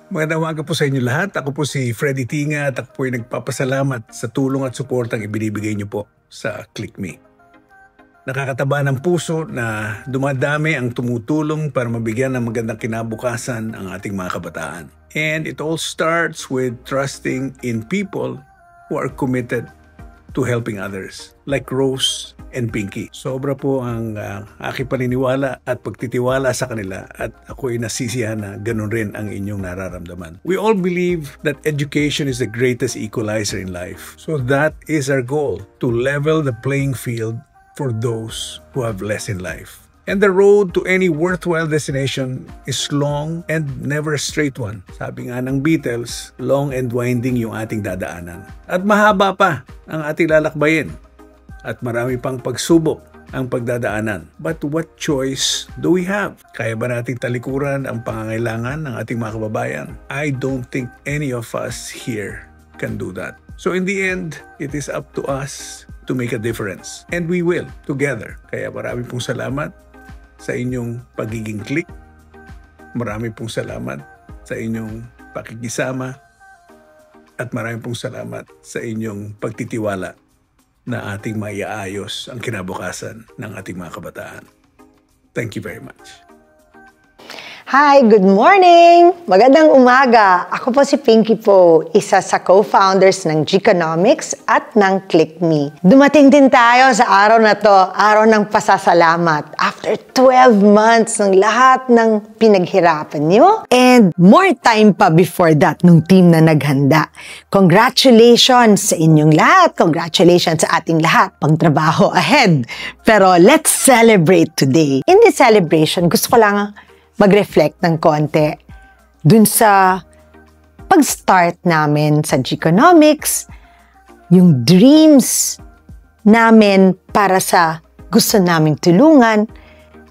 Magandang umaga po sa inyo lahat. Ako po si Freddy Tinga at ako po ay nagpapasalamat sa tulong at suportang ibinibigay niyo po sa ClickMe. Nakakataba ng puso na dumadami ang tumutulong para mabigyan ng magandang kinabukasan ang ating mga kabataan. And it all starts with trusting in people who are committed to helping others, like Rose and Pinky. Sobra po ang aking paniniwala at pagtitiwala sa kanila at ako ay nasisiyahan na ganun rin ang inyong nararamdaman. We all believe that education is the greatest equalizer in life. So that is our goal, to level the playing field for those who have less in life. And the road to any worthwhile destination is long and never a straight one. Sabi nga ng Beatles, long and winding yung ating dadaanan. At mahaba pa ang ating lalakbayin. At marami pang pagsubok ang pagdadaanan. But what choice do we have? Kaya ba nating talikuran ang pangangailangan ng ating mga kababayan? I don't think any of us here can do that. So in the end, it is up to us to make a difference. And we will, together. Kaya marami pong salamat sa inyong pagiging click. Marami pong salamat sa inyong pakikisama. At marami pong salamat sa inyong pagtitiwala na ating maiaayos ang kinabukasan ng ating mga kabataan. Thank you very much. Hi, good morning! Magandang umaga! Ako po si Pinky po, isa sa co-founders ng Gconomics at ng ClickMe. Dumating din tayo sa araw na to, araw ng pasasalamat. After 12 months ng lahat ng pinaghirapan nyo. And more time pa before that nung team na naghanda. Congratulations sa inyong lahat! Congratulations sa ating lahat! Pagtrabaho ahead! Pero let's celebrate today. In this celebration, gusto ko lang mag-reflect ng konti dun sa pag-start namin sa Gconomics, yung dreams namin para sa gusto naming tulungan,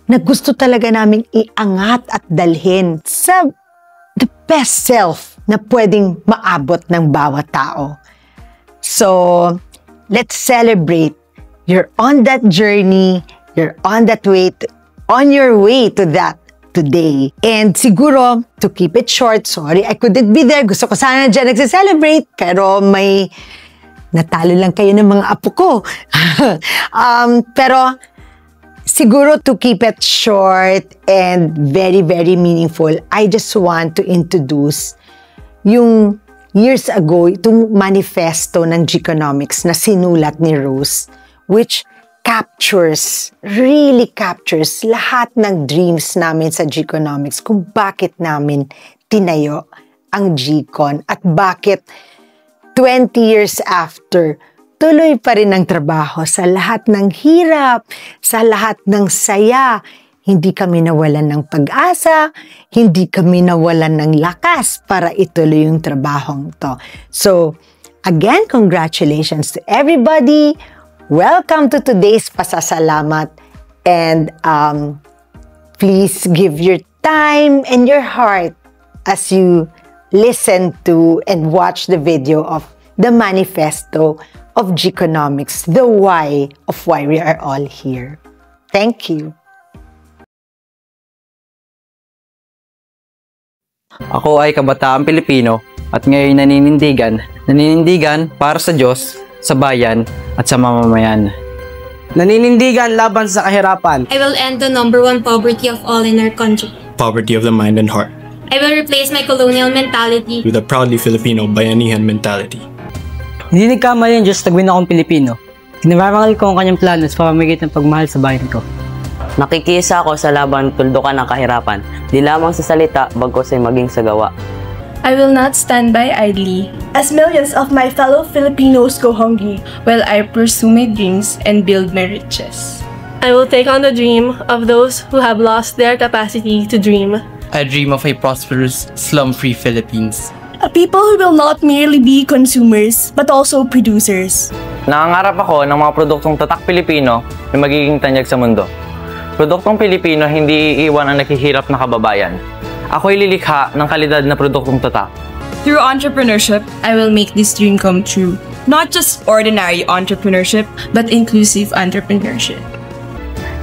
na gusto talaga naming iangat at dalhin sa the best self na pwedeng maabot ng bawat tao. So, let's celebrate. You're on that journey, you're on that way, on your way to that today. And siguro, to keep it short, sorry, I couldn't be there. Gusto ko sana dyan nagse-celebrate, pero may natalo lang kayo ng mga apo ko. Pero siguro to keep it short and very, very meaningful, I just want to introduce yung years ago, itong manifesto ng Gconomics na sinulat ni Rose, which really captures lahat ng dreams namin sa Gconomics, kung bakit namin tinayo ang Gcon at bakit 20 years after, tuloy pa rin ang trabaho sa lahat ng hirap, sa lahat ng saya. Hindi kami nawalan ng pag-asa, hindi kami nawalan ng lakas para ituloy yung trabahong to. So, again, congratulations to everybody. Welcome to today's pasasalamat, and please give your time and your heart as you listen to and watch the video of the manifesto of Gconomics, the why of why we are all here. Thank you. Ako ay kabataang Pilipino at ngayon naninindigan para sa Diyos, sa bayan at sa mamamayan. Naninindigan laban sa kahirapan. I will end the #1 poverty of all in our country. Poverty of the mind and heart. I will replace my colonial mentality with a proudly Filipino bayanihan mentality. Hindi nagkamali ang Diyos tagwin akong Pilipino. Kinamarangal ko ang kanyang plano sa pamamagitan ng pagmahal sa bayan ko. Nakikisa ako sa laban tuldukan ng kahirapan, di lamang sa salita, bagkus ay maging sa gawa. I will not stand by idly as millions of my fellow Filipinos go hungry while I pursue my dreams and build my riches. I will take on the dream of those who have lost their capacity to dream. I dream of a prosperous, slum-free Philippines. A people who will not merely be consumers but also producers. Nangangarap ako ng mga produktong tatak Pilipino na magiging tanyag sa mundo. Produktong Pilipino hindi iiwan ang naghihirap na kababayan. Ako'y lilikha ng kalidad na produktong tatak. Through entrepreneurship, I will make this dream come true. Not just ordinary entrepreneurship, but inclusive entrepreneurship.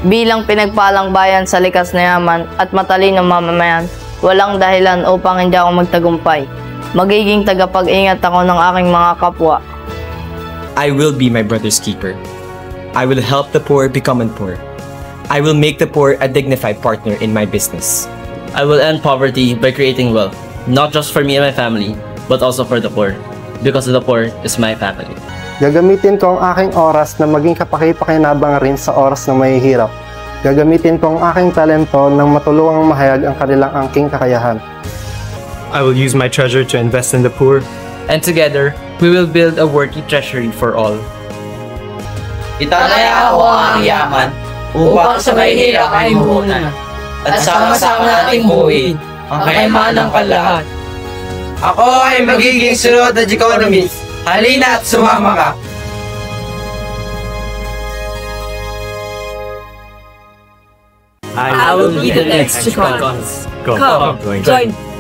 Bilang pinagpalang bayan sa likas na yaman at matalinong mamamayan, Walang dahilan upang hindi ako magtagumpay. Magiging tagapag-ingat ako ng aking mga kapwa. I will be my brother's keeper. I will help the poor become poor. I will make the poor a dignified partner in my business. I will end poverty by creating wealth, not just for me and my family, but also for the poor. Because the poor is my family. Gagamitin ko ang aking oras na maging kapaki-pakinabang rin sa oras ng mahihirap. Gagamitin ko ang aking talento nang matulungang mahayag ang kanilang angking kakayahan. I will use my treasure to invest in the poor. And together, we will build a worthy treasury for all. Itataya ko ang yaman upang sa mahihirap ay muhunan at sama-sama nating buuin ang kayamanan ng panlahat. Ako ay magiging sunod na economist. Halina at sumama ka! I will be the next economist. Go. Come, join